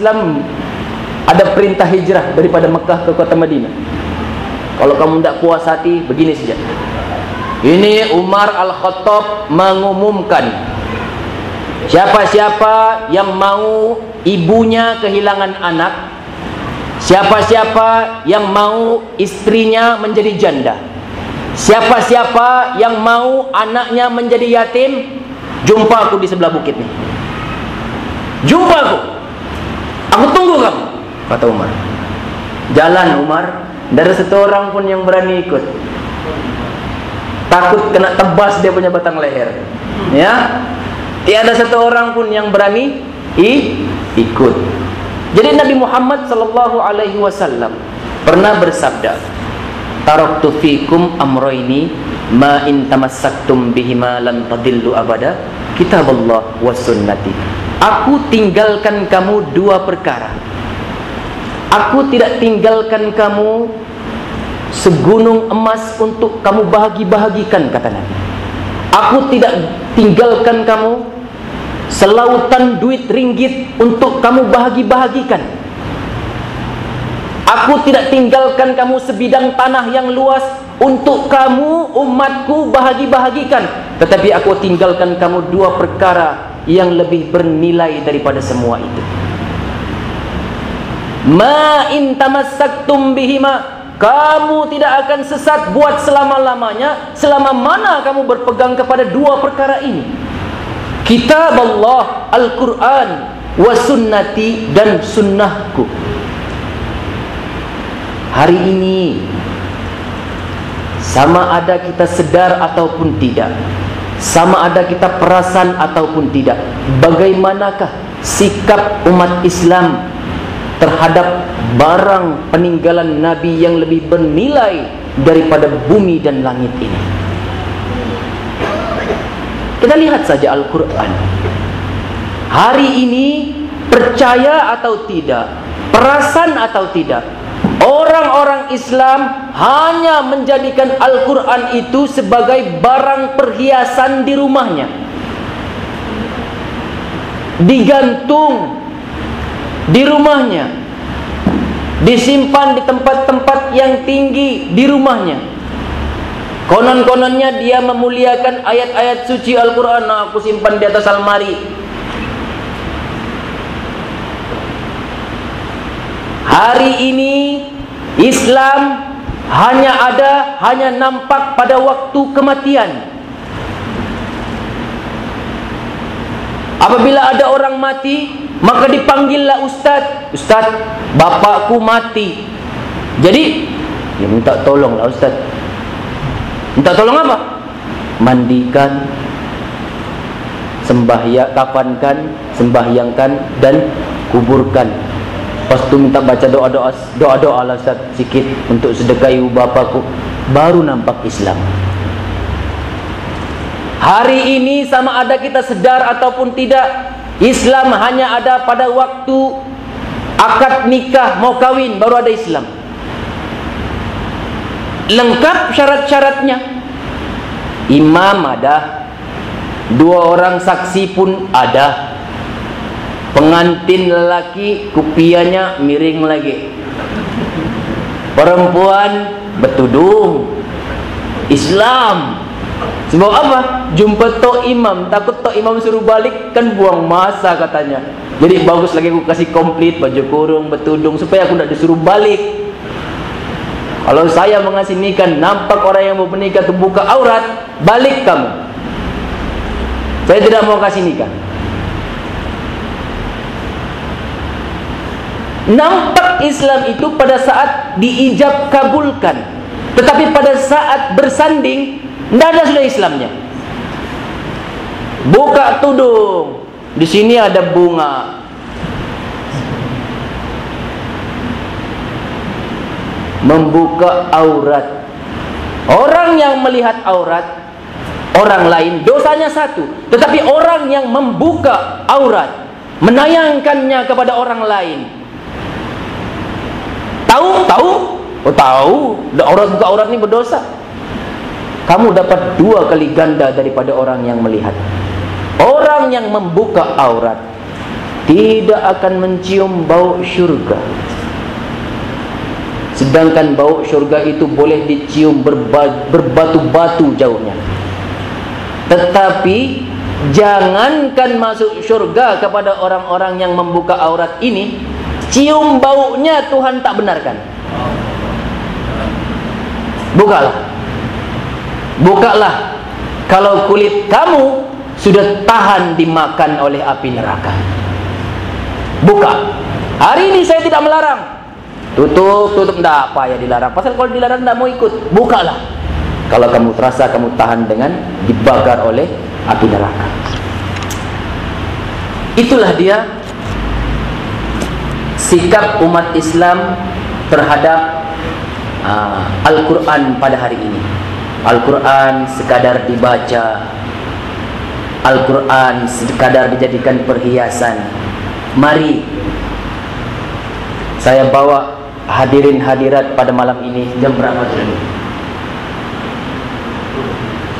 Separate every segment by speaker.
Speaker 1: Islam ada perintah hijrah daripada Mekah ke kota Madinah. Kalau kamu tidak puas hati, begini saja. Ini Umar Al-Khattab mengumumkan, siapa-siapa yang mau ibunya kehilangan anak, siapa-siapa yang mau istrinya menjadi janda, siapa-siapa yang mau anaknya menjadi yatim, jumpa aku di sebelah bukit nih. Jumpa aku tunggu kamu, kata Umar. Jalan Umar, tidak ada satu orang pun yang berani ikut. Takut kena tebas dia punya batang leher. Ya, tiada satu orang pun yang berani ikut. Jadi Nabi Muhammad sallallahu alaihi wasallam pernah bersabda, "Taraktu fikum amrayni ma in tamassaktum bihima lan tadillu abada, kitaballah was sunnati." Aku tinggalkan kamu dua perkara. Aku tidak tinggalkan kamu segunung emas untuk kamu bahagi-bahagikan, kata Nabi. Aku tidak tinggalkan kamu selautan duit ringgit untuk kamu bahagi-bahagikan. Aku tidak tinggalkan kamu sebidang tanah yang luas untuk kamu umatku bahagi-bahagikan. Tetapi aku tinggalkan kamu dua perkara yang lebih bernilai daripada semua itu. Ma in tamassaktum bihima, kamu tidak akan sesat buat selama-lamanya selama mana kamu berpegang kepada dua perkara ini. Kitab Allah, Al-Quran, wa sunnati, dan sunnahku. Hari ini, sama ada kita sedar ataupun tidak, sama ada kita perasan ataupun tidak, bagaimanakah sikap umat Islam terhadap barang peninggalan Nabi yang lebih bernilai daripada bumi dan langit ini. Kita lihat saja Al-Quran. Hari ini, percaya atau tidak, perasan atau tidak, orang-orang Islam hanya menjadikan Al-Quran itu sebagai barang perhiasan di rumahnya, digantung di rumahnya, disimpan di tempat-tempat yang tinggi di rumahnya. Konon-kononnya dia memuliakan ayat-ayat suci Al-Quran. Nah, aku simpan di atas almari. Hari ini Islam hanya nampak pada waktu kematian. Apabila ada orang mati, maka dipanggillah ustaz. Ustaz, bapakku mati. Jadi, dia minta tolonglah ustaz. Minta tolong apa? Mandikan, kafankan, sembahyangkan, dan kuburkan. Lepas tu minta baca doa-doa lah ustaz sikit untuk sedekahi bapakku. Baru nampak Islam. Hari ini sama ada kita sedar ataupun tidak, Islam hanya ada pada waktu akad nikah, mau kawin, baru ada Islam. Lengkap syarat-syaratnya. Imam ada, dua orang saksi pun ada, pengantin lelaki kupiahnya miring lagi, perempuan bertudung. Islam. Sebab apa? Jumpa tok imam, takut tok imam suruh balik, kan buang masa katanya. Jadi bagus lagi aku kasih komplit, baju kurung, bertudung, supaya aku tidak disuruh balik. Kalau saya mengasih nikah, nampak orang yang mau menikah itu buka aurat, balik kamu. Saya tidak mau kasih nikah. Nampak Islam itu pada saat diijab kabulkan, tetapi pada saat bersanding tidak ada sudah Islamnya. Buka tudung, di sini ada bunga. Membuka aurat. Orang yang melihat aurat orang lain dosanya satu, tetapi orang yang membuka aurat, menayangkannya kepada orang lain, tahu? Oh tahu, orang buka aurat ini berdosa. Kamu dapat 2 kali ganda daripada orang yang melihat. Orang yang membuka aurat tidak akan mencium bau syurga. Sedangkan bau syurga itu boleh dicium berbatu-batu jauhnya. Tetapi jangankan masuk syurga kepada orang-orang yang membuka aurat ini, cium baunya Tuhan tak benarkan. Bukalah kalau kulit kamu sudah tahan dimakan oleh api neraka. Buka. Hari ini saya tidak melarang. Tutup, enggak apa ya dilarang. Pasal kalau dilarang enggak mau ikut. Bukalah kalau kamu terasa kamu tahan dengan dibakar oleh api neraka. Itulah dia sikap umat Islam terhadap Al-Quran pada hari ini. Al-Quran sekadar dibaca, Al-Quran sekadar dijadikan perhiasan. Mari saya bawa hadirin hadirat pada malam ini. Jam berapa sudah?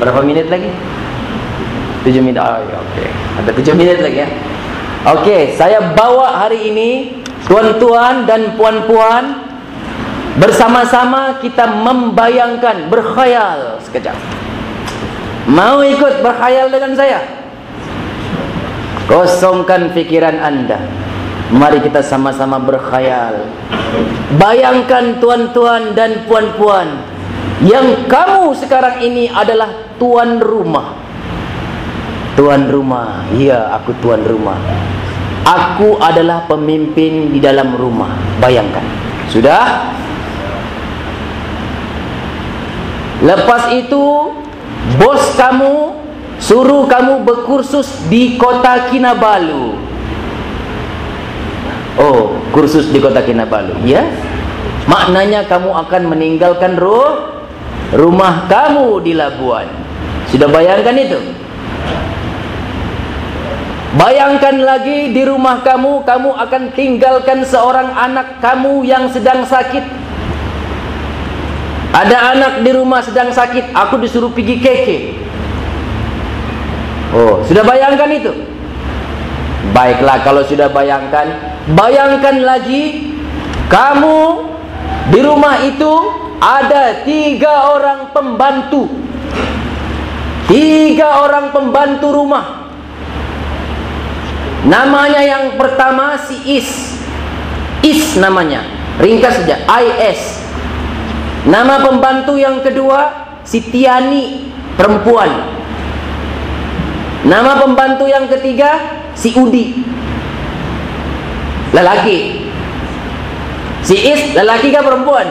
Speaker 1: Berapa menit lagi? 7 menit. Oke. Ada 7 menit lagi ya. Oke, saya bawa hari ini tuan-tuan dan puan-puan, bersama-sama kita membayangkan, berkhayal sekejap. Mau ikut berkhayal dengan saya? Kosongkan fikiran anda. Mari kita sama-sama berkhayal. Bayangkan tuan-tuan dan puan-puan, yang kamu sekarang ini adalah tuan rumah. Tuan rumah, iya, aku tuan rumah. Aku adalah pemimpin di dalam rumah. Bayangkan. Sudah? Lepas itu, bos kamu suruh kamu berkursus di kota Kinabalu. Oh, kursus di kota Kinabalu, ya? Maknanya kamu akan meninggalkan rumah kamu di Labuan. Sudah bayangkan itu? Bayangkan lagi di rumah kamu akan tinggalkan seorang anak kamu yang sedang sakit. Ada anak di rumah sedang sakit, aku disuruh pergi keke. Oh, sudah bayangkan itu? Baiklah, kalau sudah bayangkan, bayangkan lagi kamu di rumah itu ada 3 orang pembantu. 3 orang pembantu rumah. Namanya yang pertama si Is namanya, ringkas saja, IS. Nama pembantu yang kedua si Tiani, perempuan. Nama pembantu yang ketiga si Udi, lelaki. Si Is lelaki kah perempuan?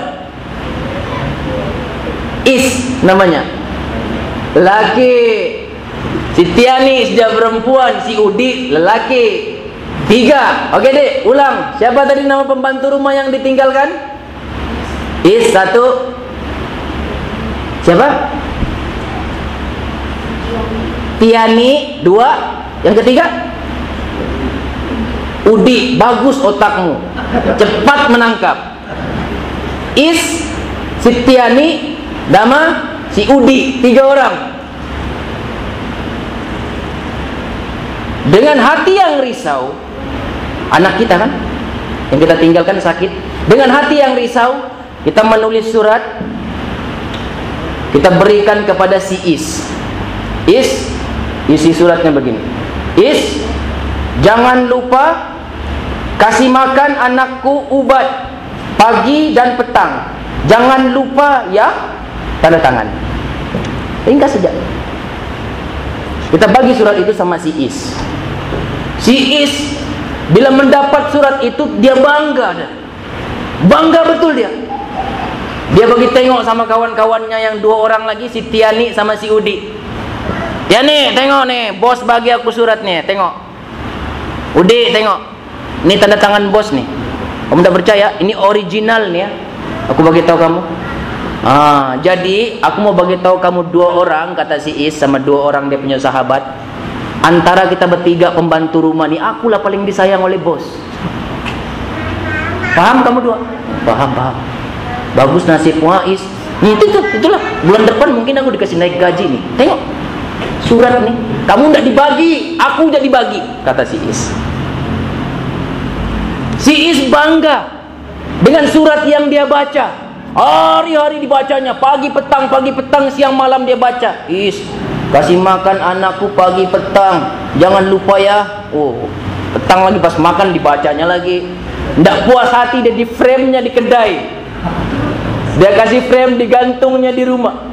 Speaker 1: Is namanya, lelaki. Si Tiani sudah perempuan, si Udi lelaki. 3. Oke dek, ulang. Siapa tadi nama pembantu rumah yang ditinggalkan? Is 1. Siapa? Tiani 2. Yang ketiga? Udi. Bagus otakmu, cepat menangkap. Is, si Tiani, Dama, si Udi. 3 orang. Dengan hati yang risau, anak kita kan yang kita tinggalkan sakit. Dengan hati yang risau, kita menulis surat, kita berikan kepada si Is. Is, isi suratnya begini. Is, jangan lupa kasih makan anakku ubat pagi dan petang. Jangan lupa ya, tanda tangan. Ringkas saja. Kita bagi surat itu sama si Is. Si Is bila mendapat surat itu dia bangga dah. Bangga betul dia. Dia bagi tengok sama kawan-kawannya yang 2 orang lagi, si Tiani sama si Udi. Tiani, tengok nih, bos bagi aku surat nih, tengok. Udi, tengok. Ini tanda tangan bos nih. Kamu tak percaya? Ini original nih ya. Aku bagi tahu kamu. Jadi aku mau bagi tahu kamu 2 orang, kata si Is sama 2 orang dia punya sahabat. Antara kita bertiga pembantu rumah nih, akulah paling disayang oleh bos. Paham kamu 2? Paham. Bagus nasib Is. Itulah. Bulan depan mungkin aku dikasih naik gaji nih. Tengok surat nih. Kamu tidak dibagi, aku udah dibagi, kata si Is. Si Is bangga dengan surat yang dia baca. Hari-hari dibacanya, pagi petang, siang malam dia baca. Is, kasih makan anakku pagi petang, jangan lupa ya. Oh, petang lagi pas makan dibacanya lagi. Tidak puas hati, dia di frame-nya di kedai, dia kasih frame digantungnya di rumah.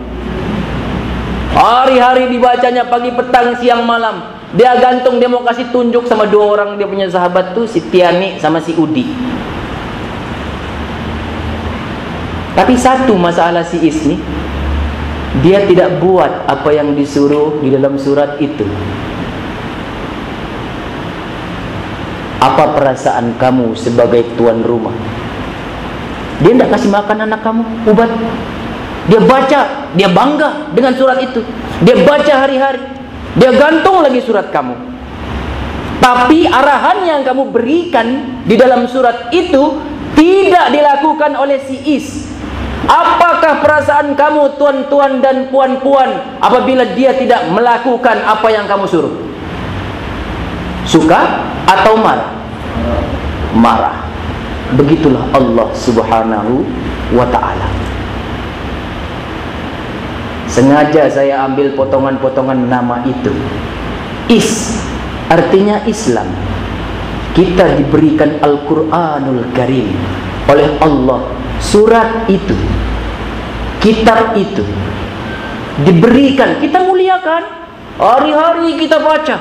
Speaker 1: Hari-hari dibacanya, pagi petang siang malam. Dia gantung, dia mau kasih tunjuk sama dua orang dia punya sahabat tuh, si Tiani sama si Udi. Tapi satu masalah si Is nih, dia tidak buat apa yang disuruh di dalam surat itu. Apa perasaan kamu sebagai tuan rumah? Dia tidak kasih makan anak kamu ubat. Dia baca, dia bangga dengan surat itu. Dia baca hari-hari, dia gantung lagi surat kamu. Tapi arahan yang kamu berikan di dalam surat itu tidak dilakukan oleh si Is. Apakah perasaan kamu tuan-tuan dan puan-puan apabila dia tidak melakukan apa yang kamu suruh? Suka atau marah? Marah. Begitulah Allah Subhanahu wa ta'ala. Sengaja saya ambil potongan-potongan nama itu. Is artinya Islam. Kita diberikan Al-Quranul Karim oleh Allah. Surat itu, kitab itu diberikan, kita muliakan. Hari-hari kita baca.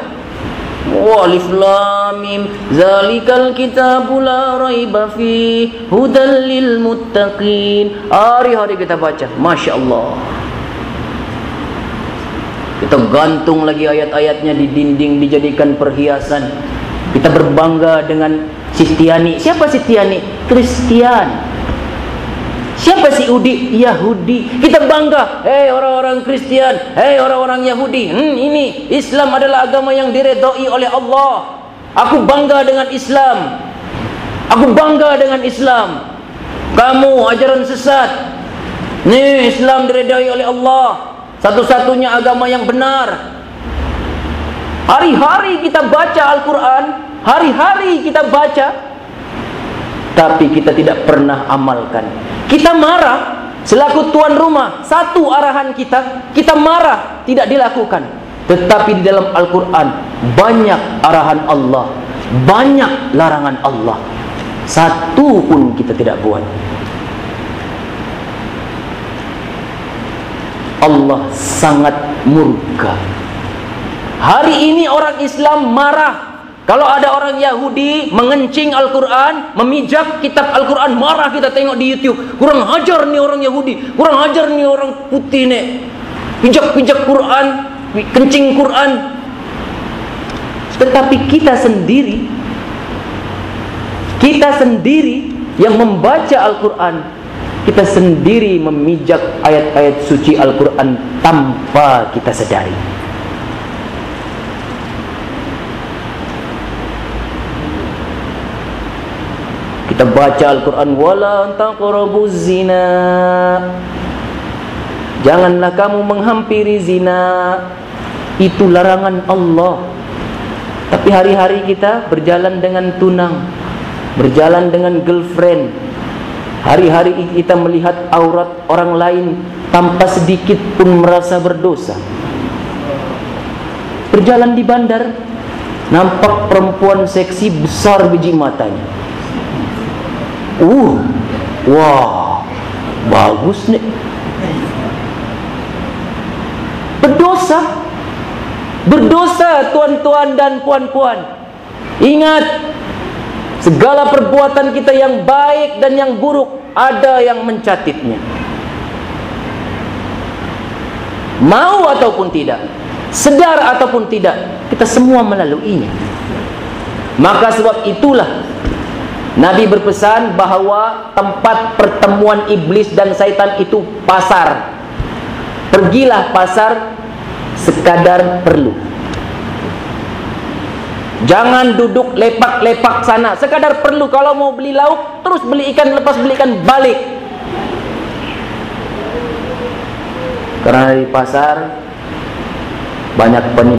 Speaker 1: Alif Lam Mim, zalikal kitabul la raiba fi, hudal lil muttaqin. Hari-hari kita baca, Masya Allah. Kita gantung lagi ayat-ayatnya di dinding, dijadikan perhiasan. Kita berbangga dengan si Tiani. Siapa si Tiani? Kristian. Siapa si Udi? Yahudi. Kita bangga, hei orang-orang Kristian, hei orang-orang Yahudi. Ini Islam adalah agama yang diredai oleh Allah. Aku bangga dengan Islam. Aku bangga dengan Islam. Kamu ajaran sesat. Nih, Islam diredai oleh Allah. Satu-satunya agama yang benar. Hari-hari kita baca Al-Quran, hari-hari kita baca, tapi kita tidak pernah amalkan. Kita marah selaku tuan rumah, satu arahan kita marah, tidak dilakukan. Tetapi di dalam Al-Quran banyak arahan Allah, banyak larangan Allah, satu pun kita tidak buat. Allah sangat murka. Hari ini orang Islam marah kalau ada orang Yahudi mengencing Al-Quran, memijak kitab Al-Quran, marah kita tengok di YouTube. Kurang ajar nih orang Yahudi, kurang ajar nih orang putih nih, pijak-pijak Quran, kencing Quran. Tetapi kita sendiri yang membaca Al-Quran, kita sendiri memijak ayat-ayat suci Al-Quran tanpa kita sadari. Kita baca Al-Quran, wala taqrabuz zina, janganlah kamu menghampiri zina. Itu larangan Allah. Tapi hari-hari kita berjalan dengan tunang, berjalan dengan girlfriend. Hari-hari kita melihat aurat orang lain tanpa sedikit pun merasa berdosa. Berjalan di bandar, nampak perempuan seksi besar biji matanya. Wah, bagus nih. Berdosa tuan-tuan dan puan-puan. Ingat, segala perbuatan kita yang baik dan yang buruk ada yang mencatitnya. Mau ataupun tidak, sedar ataupun tidak, kita semua melaluinya. Maka sebab itulah Nabi berpesan bahawa tempat pertemuan iblis dan syaitan itu pasar. Pergilah pasar sekadar perlu. Jangan duduk lepak-lepak sana, sekadar perlu. Kalau mau beli lauk, terus beli ikan, lepas beli ikan, balik. Karena di pasar banyak penipu.